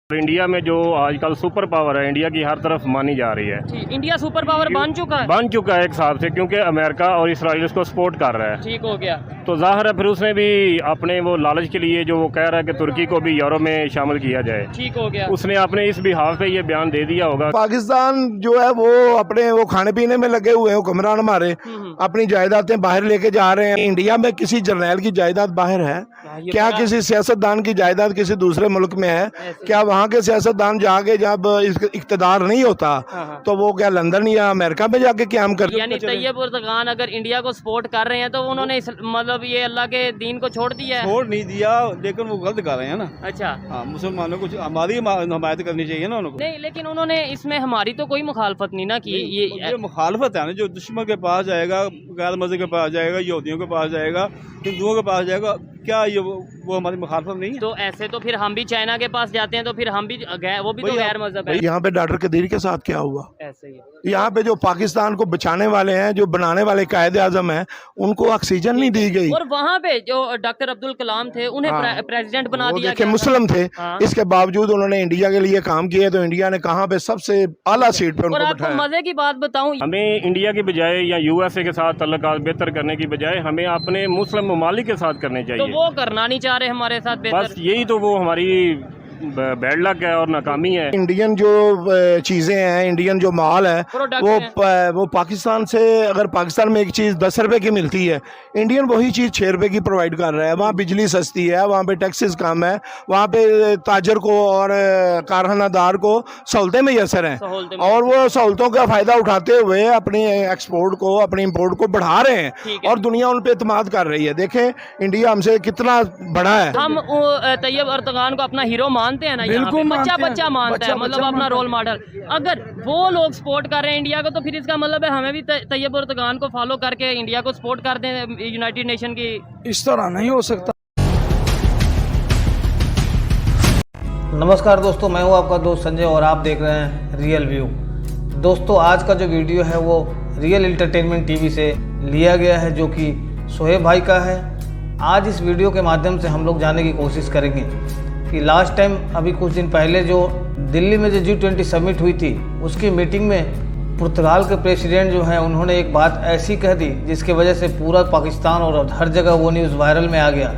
India में जो आजकल सुपर पावर है, इंडिया की हर तरफ मानी जा रही है। इंडिया सुपर पावर बन चुका है एक हिसाब से, क्योंकि अमेरिका और इसराइल उसको सपोर्ट कर रहा है। ठीक हो गया। तो जाहिर है फिर उसने भी अपने वो लालच के लिए जो वो कह रहा है कि तुर्की को भी यूरो में शामिल किया जाए, ठीक हो गया, उसने अपने इस बिहाफ पे ये बयान दे दिया होगा। पाकिस्तान जो है वो अपने वो खाने पीने में लगे हुए हैं, हुक्मरान हमारे अपनी जायदादें बाहर लेके जा रहे हैं। इंडिया में किसी जर्नैल की जायदाद बाहर है क्या? किसी सियासतदान की जायदाद किसी दूसरे मुल्क में है क्या? वहाँ के सियासतदान जाके जब इख्तिदार नहीं होता तो वो क्या लंदन या अमेरिका में जाके क्याम करते? यानी तैयब उर्दगान अगर इंडिया को सपोर्ट कर रहे हैं तो उन्होंने मतलब ये अल्लाह के दीन को छोड़ दिया है? छोड़ नहीं दिया, लेकिन वो गलत कर रहे हैं ना। अच्छा, हाँ, मुसलमानों को हमारी हमायत करनी चाहिए ना उनको। नहीं, लेकिन उन्होंने इसमें हमारी तो कोई मुखालफत नहीं ना की। ये मुखालफत है ना, जो दुश्मन के पास जाएगा, गैर मज़हब के पास जाएगा, यहूदियों के पास जाएगा, हिंदुओं के पास जाएगा, क्या ये वो हमारी मुखालफत नहीं है? तो ऐसे तो फिर हम भी चाइना के पास जाते हैं तो फिर हम भी वो भी तो गैर मजहब है। यहाँ पे डॉक्टर कदीर के साथ क्या हुआ? ऐसे ही यहाँ पे जो पाकिस्तान को बचाने वाले हैं, जो बनाने वाले कायद आजम हैं, उनको ऑक्सीजन नहीं दी गई। और वहाँ पे जो डॉक्टर अब्दुल कलाम थे उन्हें प्रेसिडेंट बना दिया गया। मुस्लिम थे, इसके बावजूद उन्होंने इंडिया के लिए काम किया, तो इंडिया ने कहाँ पे सबसे आला सीट पे उनको बिठाया। मजे की बात बताऊं, हमें इंडिया की बजाय या यूएसए के साथ तल्लुकात बेहतर करने की बजाय हमें अपने मुस्लिम ममालिक के साथ करने चाहिए। तो वो करना नहीं चाह रहे हमारे साथ बेहतर। बस यही तो वो हमारी बैड लक है और नाकामी है। इंडियन जो चीज़ें हैं, इंडियन जो माल है वो पाकिस्तान से, अगर पाकिस्तान में एक चीज़ 10 रुपए की मिलती है, इंडियन वही चीज़ 6 रुपए की प्रोवाइड कर रहा है। वहाँ बिजली सस्ती है, वहाँ पे टैक्सेस कम है, वहाँ पे ताजर को और कारखानादार को सहूलतें मैसर हैं, और वो सहूलतों का फ़ायदा उठाते हुए अपनी एक्सपोर्ट को, अपनी इम्पोर्ट को बढ़ा रहे हैं और दुनिया उन पर एतमाद कर रही है। देखें इंडिया हमसे कितना बड़ा है। हम तैयब अर्दगान को अपना हीरो मानते हैं ना, बिल्कुल बच्चा मानता है, मतलब अपना रोल मॉडल। अगर वो लोग सपोर्ट कर रहे हैं इंडिया को तो फिर इसका मतलब है हमें भी तैयब उर्दगान को फॉलो करके इंडिया को सपोर्ट कर दें यूनाइटेड नेशन की। इस तरह नहीं हो सकता। नमस्कार दोस्तों, मैं हूं आपका दोस्त संजय और आप देख रहे हैं रियल व्यू। दोस्तों आज का जो वीडियो है वो रियल एंटरटेनमेंट टीवी से लिया गया है, जो कि सोहेब भाई का है। आज इस वीडियो के माध्यम से हम लोग जानने की कोशिश करेंगे कि लास्ट टाइम अभी कुछ दिन पहले जो दिल्ली में जो G20 समिट हुई थी, उसकी मीटिंग में पुर्तगाल के प्रेसिडेंट जो हैं उन्होंने एक बात ऐसी कह दी जिसकी वजह से पूरा पाकिस्तान और हर जगह वो न्यूज़ वायरल में आ गया।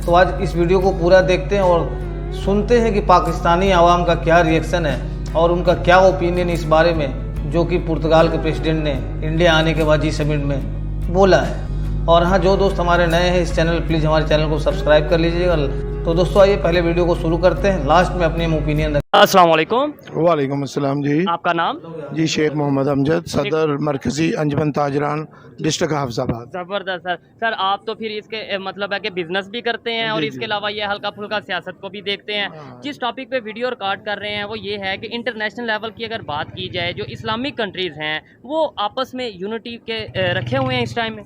तो आज इस वीडियो को पूरा देखते हैं और सुनते हैं कि पाकिस्तानी आवाम का क्या रिएक्शन है और उनका क्या ओपिनियन इस बारे में जो कि पुर्तगाल के प्रेसिडेंट ने इंडिया आने के बाद G समिट में बोला है। और हाँ, जो दोस्त हमारे नए हैं इस चैनल, प्लीज़ हमारे चैनल को सब्सक्राइब कर लीजिएगा। तो दोस्तों आइए पहले वीडियो को शुरू करते हैं, लास्ट में अपनी ओपिनियन। अस्सलाम वालेकुम। वालेकुम अस्सलाम जी। आपका नाम? जी शेख मोहम्मद अमजद, सदर मरकजी अंजुमन ताजरान, डिस्ट्रिक्ट हाफिजाबाद। जबरदस्त सर आप तो फिर इसके मतलब है कि बिजनेस भी करते हैं और इसके अलावा ये हल्का फुल्का सियासत को भी देखते हैं। जिस टॉपिक पे वीडियो रिकॉर्ड कर रहे हैं वो ये है कि इंटरनेशनल लेवल की अगर बात की जाए, जो इस्लामिक कंट्रीज़ हैं वो आपस में यूनिटी के रखे हुए हैं इस टाइम में?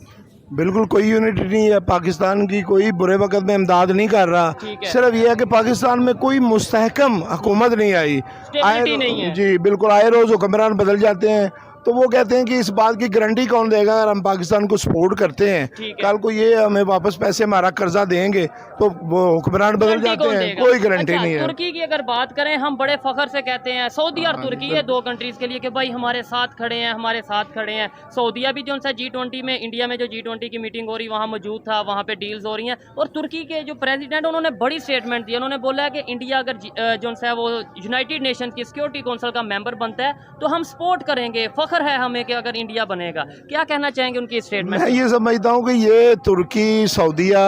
बिल्कुल कोई यूनिटी नहीं है। पाकिस्तान की कोई बुरे वक्त में इमदाद नहीं कर रहा। सिर्फ ये है कि पाकिस्तान में कोई मुस्तहकम हुकूमत नहीं आई, नहीं है। जी बिल्कुल, आए रोज़ हुक्मरान बदल जाते हैं। तो वो कहते हैं कि इस बात की गारंटी कौन देगा अगर हम पाकिस्तान को सपोर्ट करते हैं, कल को ये हमें वापस पैसे हमारा कर्जा देंगे तो वो हुक्मरान बदल जाते हैं, कोई गारंटी नहीं है। तुर्की की अगर बात करें, हम बड़े फखर से कहते हैं सऊदी और तुर्की है दो कंट्रीज के लिए कि भाई हमारे साथ खड़े हैं, हमारे साथ खड़े हैं। सऊदिया भी जो सा G20 में, इंडिया में जो G20 की मीटिंग हो रही वहाँ मौजूद था, वहाँ पे डील्स हो रही हैं। और तुर्की के जो प्रेसिडेंट उन्होंने बड़ी स्टेटमेंट दी, उन्होंने बोला है कि इंडिया अगर जो सा वो यूनाइटेड नेशन की सिक्योरिटी काउंसिल का मेंबर बनता है तो हम सपोर्ट करेंगे, फखर है हमें कि अगर इंडिया बनेगा। क्या कहना चाहेंगे उनकी स्टेटमेंट? मैं ये समझता हूँ कि ये तुर्की, सऊदिया,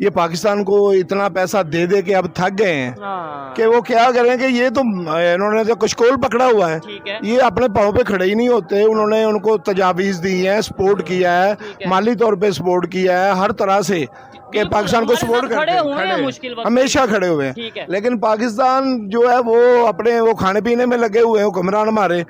ये पाकिस्तान को इतना पैसा दे दे के अब थक गए हैं कि वो क्या करेंगे। ये तो इन्होंने तो कशकोल पकड़ा हुआ है, ये अपने पाँव पे खड़े ही नहीं होते। उन्होंने उनको तजावीज़ दी है, सपोर्ट किया है, माली तौर पे सपोर्ट किया है, हर तरह से कि पाकिस्तान को सपोर्ट करते हैं, हमेशा खड़े हुए हैं। लेकिन पाकिस्तान जो है वो अपने वो खाने पीने में लगे हुए हैं, हुक्मरान हमारे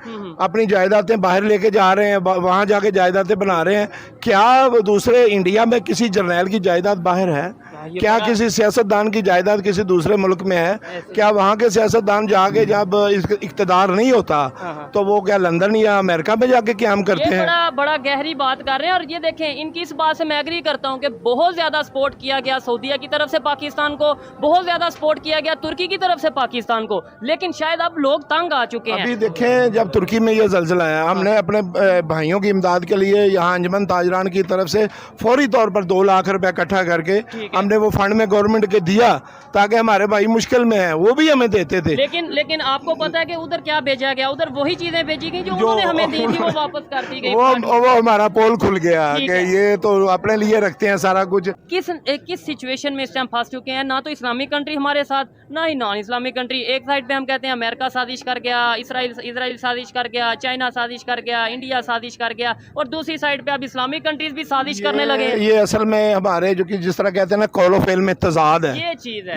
अपनी जायदादें बाहर लेके जा रहे हैं, वहाँ जाके जायदादें बना रहे हैं। क्या दूसरे इंडिया में किसी जर्नैल की जायदाद बाहर है क्या किसी सियासतदान की जायदाद किसी दूसरे मुल्क में है? क्या वहाँ के सियासतदान जाके जब इक़्तिदार नहीं होता तो वो क्या लंदन या अमेरिका में जाके क्याम करते हैं? बड़ा गहरी बात कर रहे हैं। और ये देखें, इनकी इस बात से मैं एग्री करता हूँ कि बहुत ज़्यादा सपोर्ट किया गया सऊदीया की तरफ से पाकिस्तान को, बहुत ज़्यादा सपोर्ट किया गया तुर्की की तरफ से पाकिस्तान को, लेकिन शायद अब लोग तंग आ चुके हैं। अभी देखें, जब तुर्की में ये ज़लज़ला आया, हमने अपने भाइयों की इमदाद के लिए यहाँ अंजमन ताजरान की तरफ से फौरी तौर पर 2 लाख रुपए इकट्ठा करके हमने वो फंड में गवर्नमेंट के दिया ताकि हमारे भाई मुश्किल में है, वो भी हमें देते थे। लेकिन आपको पता है कि उधर क्या भेजा गया? उधर वही चीजें भेजी गई जो उन्होंने हमें दी थी, वो वापस कर दी गई। वो हमारा पोल खुल गया कि ये तो अपने लिए रखते हैं सारा कुछ। किस सिचुएशन में इस टाइम फंस चुके हैं? ना तो इस्लामिक कंट्री हमारे साथ, ना ही नॉन इस्लामिक कंट्री। एक साइड पे हम कहते हैं अमेरिका साजिश कर गया, इसराइल साजिश कर गया, चाइना साजिश कर गया, इंडिया साजिश कर गया, और दूसरी साइड पे अब इस्लामिक कंट्रीज भी साजिश करने लगे। ये असल में हमारे जो कि जिस तरह कहते हैं ना, कौलो फेल में तजाद है।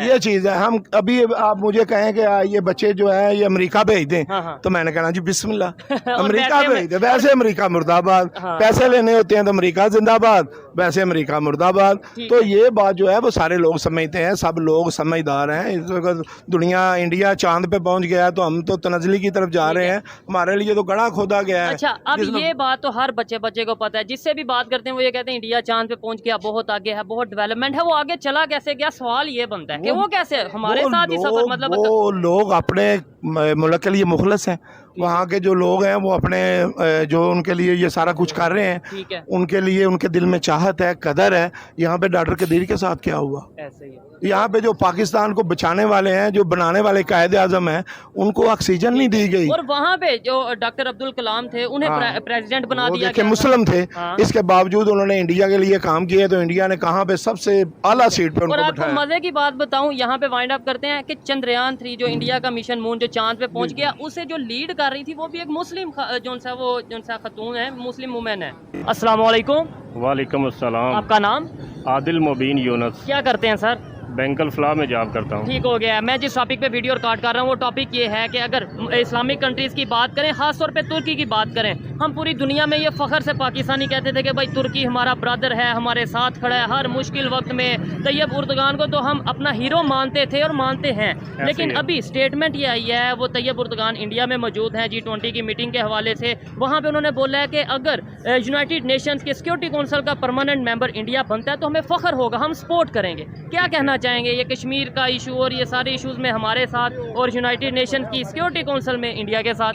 ये चीज है। हम अभी आप मुझे कहें कि ये बच्चे जो है ये अमेरिका भेज दें, तो मैंने कहना जी बिस्मिल्लाह, अमेरिका भेज दे। वैसे अमेरिका मुर्दाबाद, पैसे लेने होते हैं तो अमेरिका जिंदाबाद, वैसे अमेरिका मुर्दाबाद। तो ये बात जो है वो सारे लोग समझते हैं, सब लोग समझदार हैं। इस वक्त दुनिया, इंडिया चांद पे पहुंच गया है तो हम तो तनज़ली की तरफ जा रहे हैं, हमारे लिए तो गड़ा खोदा गया है। अच्छा, अब ये बात तो हर बच्चे को पता है, जिससे भी बात करते हैं वो ये कहते हैं इंडिया चांद पे पहुंच गया, बहुत आगे है, बहुत डेवलपमेंट है। वो आगे चला कैसे गया? सवाल ये बनता है कि वो कैसे हमारे साथ ही सफर, मतलब वो लोग अपने मुल्क के लिए मुखलस हैं। वहाँ के जो लोग हैं वो अपने जो उनके लिए ये सारा कुछ कर रहे हैं, उनके लिए उनके दिल में चाहत है, कदर है। यहाँ पे डॉक्टर कदीर के साथ क्या हुआ? ऐसे ही यहाँ पे जो पाकिस्तान को बचाने वाले हैं, जो बनाने वाले कायदे आजम हैं, उनको ऑक्सीजन नहीं दी गई। और वहाँ पे जो डॉक्टर अब्दुल कलाम थे उन्हें प्रेसिडेंट बना दिया गया। मुस्लिम थे, इसके बावजूद उन्होंने इंडिया के लिए काम किए, तो इंडिया ने कहाँ पे सबसे आला सीट पे उनको बिठाया। मजे की बात बताऊं, यहाँ पे वाइंड अप करते हैं कि चंद्रयान 3 जो इंडिया का मिशन मून जो चांद पे पहुंच गया, उसे जो लीड कर रही थी वो भी एक मुस्लिम जो सा खतून है, मुस्लिम वुमेन है। अस्सलाम वालेकुम। वालेकुम अस्सलाम। आपका नाम? आदिल मुबीन यूनुस। क्या करते हैं सर? बैंकल फ्ला में जॉब करता हूँ। ठीक हो गया। मैं जिस टॉपिक पे वीडियो रिकॉर्ड कर रहा हूँ वो टॉपिक ये है कि अगर इस्लामिक कंट्रीज़ की बात करें, ख़ास तौर पे तुर्की की बात करें, हम पूरी दुनिया में ये फ़ख्र से पाकिस्तानी कहते थे कि भाई तुर्की हमारा ब्रदर है, हमारे साथ खड़ा है हर मुश्किल वक्त में। तैयब उर्दगान को तो हम अपना हीरो मानते थे और मानते हैं, लेकिन अभी स्टेटमेंट ये आई है, वो तैयब उर्दगान इंडिया में मौजूद हैं G20 की मीटिंग के हवाले से। वहाँ पर उन्होंने बोला है कि अगर यूनाइटेड नेशंस के सिक्योरिटी काउंसिल का परमानेंट मेंबर इंडिया बनता है तो हमें फ़ख्र होगा, हम सपोर्ट करेंगे। क्या कहना चाहेंगे? ये कश्मीर का इशू और ये सारे इश्यूज में हमारे साथ और यूनाइटेड नेशन की सिक्योरिटी काउंसिल में इंडिया के साथ,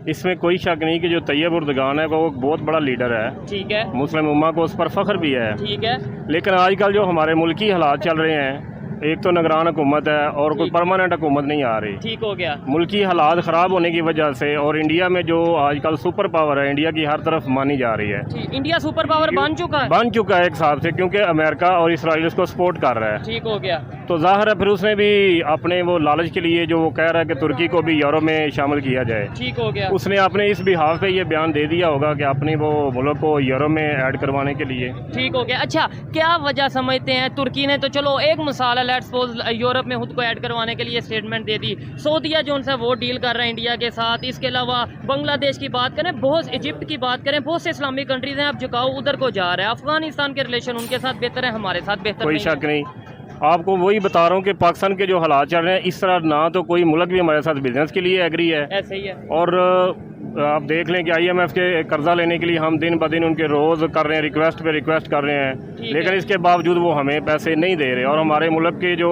इसमें कोई शक नहीं कि जो तैयब उर्दगान है वो बहुत बड़ा लीडर है। ठीक है। मुस्लिम उम्मा को उस पर फख्र भी है। ठीक है। लेकिन आजकल जो हमारे मुल्क की हालात चल रहे हैं, एक तो निगरान हुकूमत है और कोई परमानेंट हुकूमत नहीं आ रही। ठीक हो गया। मुल्की हालात ख़राब होने की वजह से, और इंडिया में जो आजकल सुपर पावर है, इंडिया की हर तरफ मानी जा रही है। इंडिया सुपर पावर बन चुका है एक हिसाब से, क्योंकि अमेरिका और इसराइल उसको सपोर्ट कर रहा है। ठीक हो गया। तो जाहिर है फिर उसने भी अपने वो लालच के लिए जो वो कह रहा है कि तुर्की को भी यूरो में शामिल किया जाए। ठीक हो गया। उसने अपने इस बिहाफ पे ये बयान दे दिया होगा कि अपने वो मुल्क को यूरो में ऐड करवाने के लिए। ठीक हो गया। अच्छा, क्या वजह समझते हैं? तुर्की ने तो चलो एक मिसाल है, लेट्स सपोज यूरोप में खुद को ऐड करवाने के लिए स्टेटमेंट दे दी। सऊदीया जो उनसे वो डील कर रहा है इंडिया के साथ। इसके अलावा बांग्लादेश की बात करें, बहुत इजिप्ट की बात करें, बहुत से इस्लामिक कंट्रीज हैं, अब झुकाव उधर को जा रहा है। अफगानिस्तान के रिलेशन उनके साथ बेहतर है, हमारे साथ बेहतर कोई शक नहीं। आपको वही बता रहा हूँ कि पाकिस्तान के जो हालात चल रहे हैं, इस तरह ना तो कोई मुल्क भी हमारे साथ बिजनेस के लिए एग्री है। ऐसे ही है। और आप देख लें कि IMF के कर्जा लेने के लिए हम दिन ब दिन उनके रोज़ कर रहे हैं, रिक्वेस्ट पे रिक्वेस्ट कर रहे हैं, लेकिन इसके बावजूद वो हमें पैसे नहीं दे रहे। और हमारे मुल्क के जो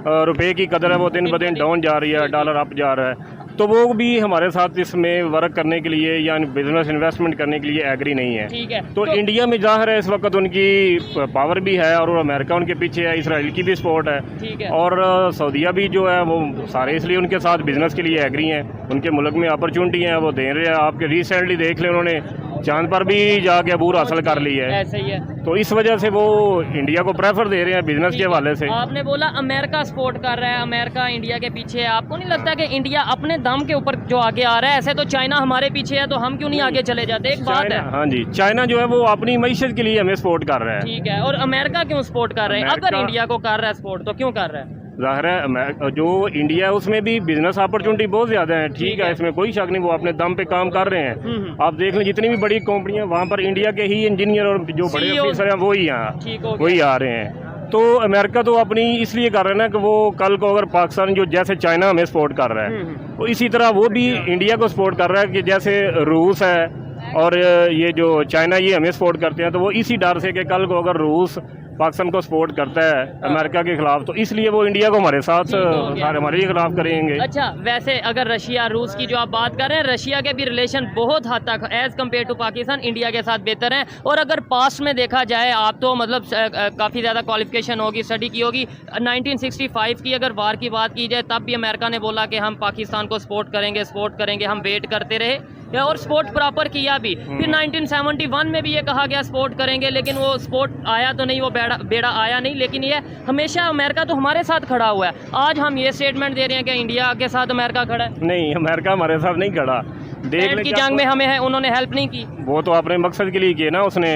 रुपए की कदर है वो दिन ब दिन डाउन जा रही है, डॉलर अप जा रहा है। तो वो भी हमारे साथ इसमें वर्क करने के लिए या बिजनेस इन्वेस्टमेंट करने के लिए एग्री नहीं है। ठीक है। तो इंडिया में जाहिर है इस वक्त उनकी पावर भी है और अमेरिका उनके पीछे है, इसराइल की भी सपोर्ट है। ठीक है। और सऊदीया भी जो है वो सारे इसलिए उनके साथ बिजनेस के लिए एग्री हैं। उनके मुल्क में अपॉर्चुनिटी है, वो दे रहे हैं। आपके रिसेंटली देख लें, उन्होंने चांद पर भी जाके अबूर हासिल कर ली है। ऐसे ही है। तो इस वजह से वो इंडिया को प्रेफर दे रहे हैं बिजनेस के हवाले से। आपने बोला अमेरिका सपोर्ट कर रहा है, अमेरिका इंडिया के पीछे है। आपको नहीं लगता कि इंडिया अपने दम के ऊपर जो आगे आ रहा है? ऐसे तो चाइना हमारे पीछे है, तो हम क्यों नहीं आगे चले जाते? एक बात है। हाँ जी, चाइना जो है वो अपनी मईशत के लिए हमें सपोर्ट कर रहा है। ठीक है। और अमेरिका क्यों सपोर्ट कर रहे हैं? अगर इंडिया को कर रहा है सपोर्ट तो क्यों कर रहा है? जाहिर है जो इंडिया है उसमें भी बिजनेस अपॉर्चुनिटी बहुत ज्यादा है। ठीक है, इसमें कोई शक नहीं, वो अपने दम पे काम कर रहे हैं। आप देख लें जितनी भी बड़ी कंपनियां, वहाँ पर इंडिया के ही इंजीनियर और जो बड़े ऑफिसर हैं वो ही आ रहे हैं। तो अमेरिका तो अपनी इसलिए कर रहे हैं ना कि वो कल को अगर पाकिस्तान जो जैसे चाइना हमें सपोर्ट कर रहा है तो इसी तरह वो भी इंडिया को सपोर्ट कर रहा है कि जैसे रूस है और ये जो चाइना ये हमें सपोर्ट करते हैं, तो वो इसी डर से कि कल को अगर रूस पाकिस्तान को सपोर्ट करता है अमेरिका के खिलाफ तो इसलिए वो इंडिया को हमारे साथ हमारे खिलाफ करेंगे। अच्छा, वैसे अगर रशिया रूस की जो आप बात कर रहे हैं, रशिया के भी रिलेशन बहुत हद तक as compare to Pakistan India के साथ बेहतर हैं। और अगर पास्ट में देखा जाए, आप तो मतलब काफ़ी ज़्यादा क्वालिफिकेशन होगी, स्टडी की होगी, 1965 की अगर वार की बात की जाए तब भी अमेरिका ने बोला कि हम पाकिस्तान को सपोर्ट करेंगे, हम वेट करते रहे और सपोर्ट प्रॉपर किया भी। फिर 1971 में भी ये कहा गया सपोर्ट करेंगे, लेकिन वो सपोर्ट आया तो नहीं, वो बेड़ा आया नहीं। लेकिन ये हमेशा अमेरिका तो हमारे साथ खड़ा हुआ है। आज हम ये स्टेटमेंट दे रहे हैं कि इंडिया के साथ अमेरिका खड़ा है। नहीं, अमेरिका हमारे साथ नहीं खड़ा। देख की जंग में हमें उन्होंने हेल्प नहीं की। वो तो अपने मकसद के लिए किए ना उसने,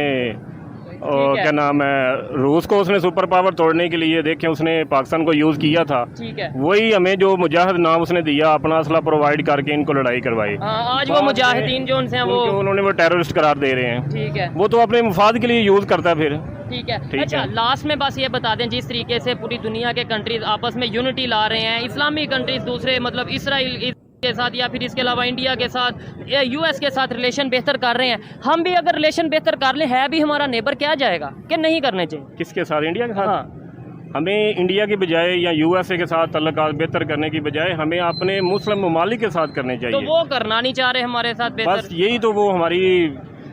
और क्या नाम है, रूस को उसने सुपर पावर तोड़ने के लिए देखें उसने पाकिस्तान को यूज़ किया था। ठीक है, वही हमें जो मुजाहिद नाम उसने दिया अपना असला प्रोवाइड करके इनको लड़ाई करवाई। आज वो मुजाहिदीन जो उनसे वो उन्होंने वो टेररिस्ट करार दे रहे हैं। ठीक है, वो तो अपने मुफाद के लिए यूज़ करता है फिर। ठीक है। अच्छा, लास्ट में बस ये बता दें, जिस तरीके से पूरी दुनिया के कंट्रीज आपस में यूनिटी ला रहे हैं, इस्लामी कंट्रीज दूसरे मतलब इसराइल के साथ या फिर इसके अलावा इंडिया के साथ, यूएस के साथ रिलेशन बेहतर कर रहे हैं, हम भी अगर रिलेशन बेहतर कर लें, है भी हमारा नेबर, क्या जाएगा कि नहीं करने चाहिए? किसके साथ? इंडिया के साथ। हाँ। हमें इंडिया की बजाय या यूएसए के साथ तल्लुकात बेहतर करने की बजाय हमें अपने मुस्लिम ममालिक के साथ करने चाहिए। तो वो करना नहीं चाह रहे हमारे साथ बेहतर। बस यही तो वो हमारी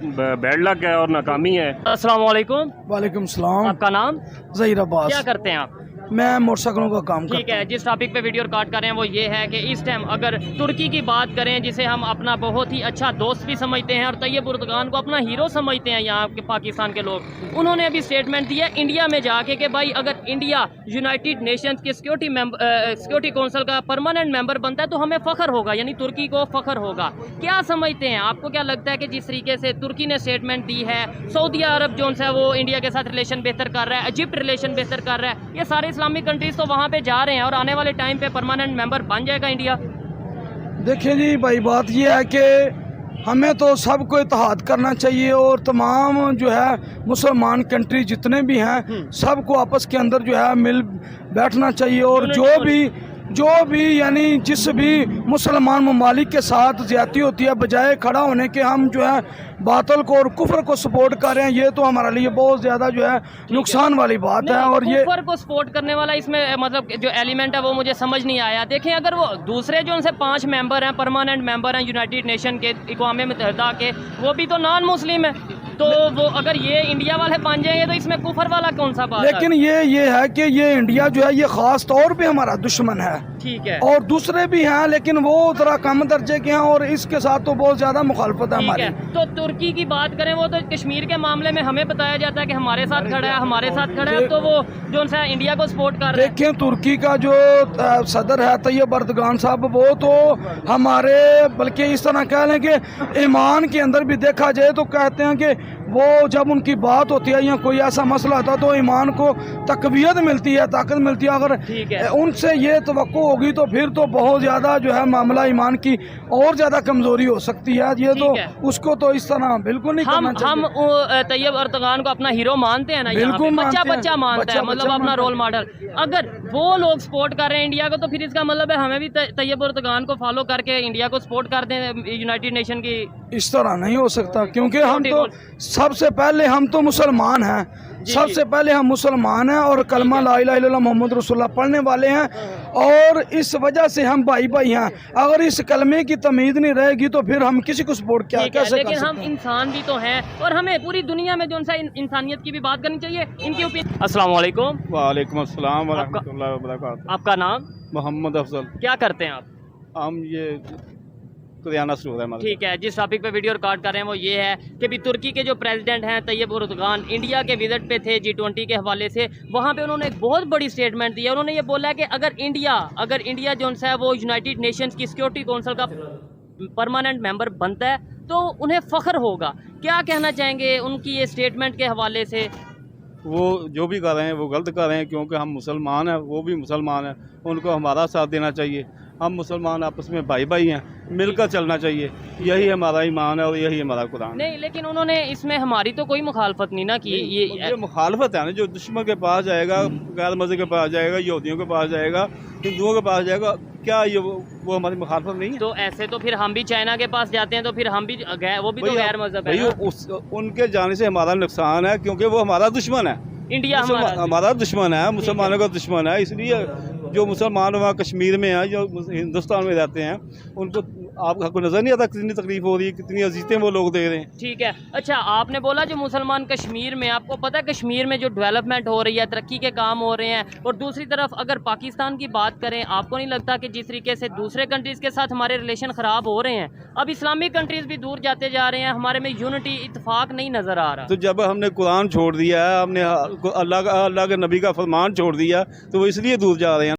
बैड लक है और नाकामी है। अस्सलाम वालेकुम। वालेकुम सलाम। आपका नाम? ज़हीर अब्बास। क्या करते हैं आप? मैं मोटरसाइकिलों का काम ठीक है। जिस टॉपिक पे वीडियो रिकॉर्ड कर रहे हैं वो ये है कि इस टाइम अगर तुर्की की बात करें, जिसे हम अपना बहुत ही अच्छा दोस्त भी समझते हैं और तैयब उर्दगान को अपना हीरो समझते हैं यहाँ के पाकिस्तान के लोग, उन्होंने अभी स्टेटमेंट दिया इंडिया में जाके कि भाई अगर इंडिया यूनाइटेड नेशंस के सिक्योरिटी काउंसिल का परमानेंट मेंबर बनता है तो हमें फ़ख्र होगा, यानी तुर्की को फ़ख्र होगा। क्या समझते हैं? आपको क्या लगता है कि जिस तरीके से तुर्की ने स्टेटमेंट दी है, सऊदी अरब जो है वो इंडिया के साथ रिलेशन बेहतर कर रहा है, इजिप्ट रिलेशन बेहतर कर रहा है, ये सारे इस्लामिक कंट्रीज तो वहाँ पे जा रहे हैं और आने वाले टाइम पे परमानेंट मेंबर बन जाएगा इंडिया। देखिए जी भाई, बात ये है कि हमें तो सबको इत्तेहाद करना चाहिए और तमाम जो है मुसलमान कंट्री जितने भी हैं सबको आपस के अंदर जो है मिल बैठना चाहिए और जो भी यानी जिस भी मुसलमान ममालिक के साथ ज्यादती होती है, बजाय खड़ा होने के हम जो है बातल को और कुफर को सपोर्ट कर रहे हैं, ये तो हमारे लिए बहुत ज़्यादा जो है नुकसान वाली बात है। और ये कुफर को सपोर्ट करने वाला इसमें मतलब जो एलिमेंट है वो मुझे समझ नहीं आया। देखें, अगर वो दूसरे जो उनसे 5 मेंबर हैं, परमानेंट मेंबर हैं यूनाइटेड नेशन के, अक़वाम मुत्तहिदा के, वो भी तो नॉन मुस्लिम है, तो वो अगर ये इंडिया वाले बन जाएंगे तो इसमें कुफर वाला कौन सा बात है? लेकिन ये है कि ये इंडिया जो है ये ख़ास तौर पे हमारा दुश्मन है। ठीक है। और दूसरे भी हैं लेकिन वो जरा कम दर्जे के हैं और इसके साथ तो बहुत ज़्यादा मुखालफत है हमारी। तो तुर्की की बात करें, वो तो कश्मीर के मामले में हमें बताया जाता है कि हमारे साथ खड़ा है, हमारे साथ खड़ा है, तो वो जो उनसे इंडिया को सपोर्ट कर रहे हैं। देखें, तुर्की का जो सदर है तैयब अर्दगान साहब, वो तो हमारे बल्कि इस तरह कह लें कि ईमान के अंदर भी देखा जाए तो कहते हैं कि वो जब उनकी बात होती है या कोई ऐसा मसला होता है तो ईमान को तकवीयत मिलती है, ताकत मिलती है। अगर उनसे ये तवक्को होगी तो फिर तो बहुत ज़्यादा जो है मामला ईमान की और ज़्यादा कमज़ोरी हो सकती है। ये तो उसको तो इस तरह बिल्कुल नहीं करना चाहिए। हम तैयब अर्दगान को अपना हीरो मानते हैं ना, बिल्कुल बच्चा मानता है, मतलब अपना रोल मॉडल। अगर वो लोग सपोर्ट कर रहे हैं इंडिया को तो फिर इसका मतलब है हमें भी तैयब अर्दगान को फॉलो करके इंडिया को सपोर्ट कर दें यूनाइटेड नेशन की। इस तरह नहीं हो सकता, क्योंकि हम तो सबसे पहले हम तो मुसलमान हैं, सबसे पहले हम मुसलमान हैं और कलमा ला इलाहा इल्लल्लाह मोहम्मद रसूलुल्लाह पढ़ने वाले हैं और इस वजह से हम भाई भाई हैं। अगर इस कलमे की तमीज़ नहीं रहेगी तो फिर हम किसी को सपोर्ट कैसे कर सकते हैं? लेकिन हम इंसान भी तो हैं और हमें पूरी दुनिया में जो इंसानियत की भी बात करनी चाहिए। इनकी ओपिनियन। अस्सलाम वालेकुम। वालेकुम अस्सलाम व रहमतुल्लाहि व बरकातहू। आपका नाम? मोहम्मद अफजल। क्या करते हैं आप? हम ये किराना स्टोर है हमारा। ठीक है। जिस टॉपिक पे वीडियो रिकॉर्ड कर रहे हैं वो ये है कि अभी तुर्की के जो प्रेसिडेंट हैं तैयब उर्दगान इंडिया के विजिट पे थे G20 के हवाले से, वहाँ पे उन्होंने एक बहुत बड़ी स्टेटमेंट दी है। उन्होंने ये बोला है कि अगर इंडिया जो है वो यूनाइटेड नेशंस की सिक्योरिटी काउंसिल का परमानेंट मेंबर बनता है तो उन्हें फ़ख्र होगा। क्या कहना चाहेंगे उनकी ये स्टेटमेंट के हवाले से? वो जो भी कर रहे हैं वो गलत कर रहे हैं, क्योंकि हम मुसलमान हैं, वो भी मुसलमान हैं, उनको हमारा साथ देना चाहिए। हम मुसलमान आपस में भाई भाई हैं, मिलकर चलना चाहिए। यही हमारा ईमान है और यही हमारा कुरान है। नहीं, लेकिन उन्होंने इसमें हमारी तो कोई मुखालफत नहीं ना की। ये मुखालफत है ना, जो दुश्मन के पास जाएगा, गैर मज़हब के पास जाएगा, यहूदियों के पास जाएगा, हिंदुओं के पास जाएगा, क्या ये वो हमारी मुखालफत नहीं है? तो ऐसे तो फिर हम भी चाइना के पास जाते हैं, तो फिर हम भी वो भी तो गैर मजहब है ना? उनके जाने से हमारा नुकसान है, क्योंकि वो हमारा दुश्मन है। इंडिया हमारा दुश्मन है, मुसलमानों का दुश्मन है। इसलिए जो मुसलमान वहाँ कश्मीर में हैं, जो हिंदुस्तान में रहते हैं, उनको आपको नज़र नहीं आता कितनी तकलीफ हो रही है, कितनी अजीज़ें वो लोग दे रहे हैं। ठीक है। अच्छा, आपने बोला जो मुसलमान कश्मीर में, आपको पता है कश्मीर में जो डेवलपमेंट हो रही है, तरक्की के काम हो रहे हैं, और दूसरी तरफ अगर पाकिस्तान की बात करें, आपको नहीं लगता कि जिस तरीके से दूसरे कंट्रीज़ के साथ हमारे रिलेशन ख़राब हो रहे हैं, अब इस्लामिक कंट्रीज़ भी दूर जाते जा रहे हैं, हमारे में यूनिटी इत्तेफाक नहीं नज़र आ रहा? तो जब हमने कुरान छोड़ दिया है, हमने अल्लाह के नबी का फरमान छोड़ दिया, तो वो इसलिए दूर जा रहे हैं।